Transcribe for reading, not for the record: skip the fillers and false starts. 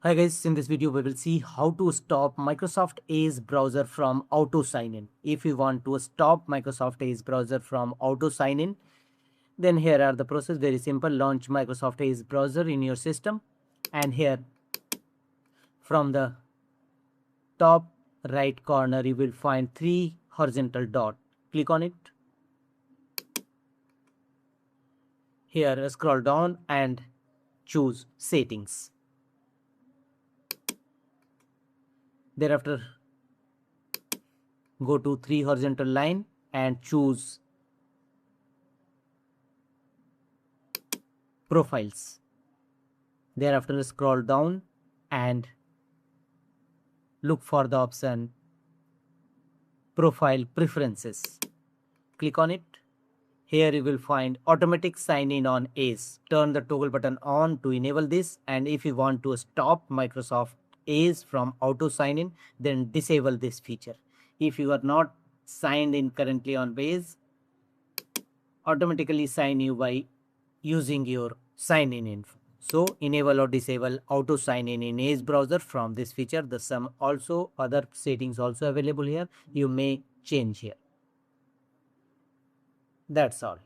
Hi guys, in this video we will see how to stop Microsoft Edge browser from auto sign in. If you want to stop Microsoft Edge browser from auto sign in, then here are the process. Very simple. Launch Microsoft Edge browser in your system, and here from the top right corner you will find three horizontal dot. Click on it. Here scroll down and choose settings. Thereafter go to three horizontal line and choose profiles. Thereafter scroll down and look for the option profile preferences. Click on it. Here you will find automatic sign in on Edge. Turn the toggle button on to enable this, and if you want to stop Microsoft Edge from auto sign in, then disable this feature. If you are not signed in currently on Edge, automatically sign you by using your sign in info. So enable or disable auto sign in Edge browser from this feature. The some also other settings also available here. You may change here. That's all.